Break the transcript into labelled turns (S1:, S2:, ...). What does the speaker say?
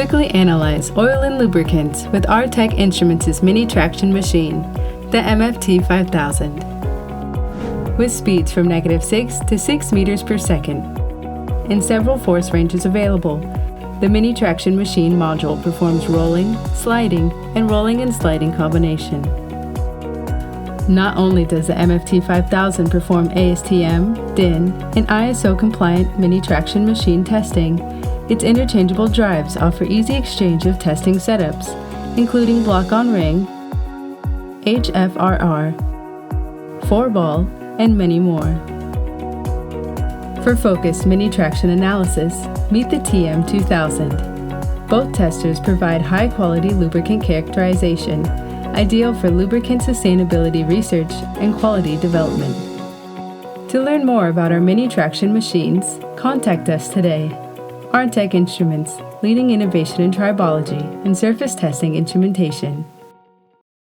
S1: Quickly analyze oil and lubricants with Rtec-Instruments' mini traction machine, the MFT-5000. With speeds from -6 to 6 meters per second, and several force ranges available, the mini traction machine module performs rolling, sliding, and rolling and sliding combination. Not only does the MFT-5000 perform ASTM, DIN, and ISO-compliant mini traction machine testing, its interchangeable drives offer easy exchange of testing setups, including block-on-ring, HFRR, 4-ball, and many more. For focused mini traction analysis, meet the TM-2000. Both testers provide high-quality lubricant characterization, ideal for lubricant sustainability research and quality development. To learn more about our mini traction machines, contact us today. Rtec-Instruments, leading innovation in tribology and surface testing instrumentation.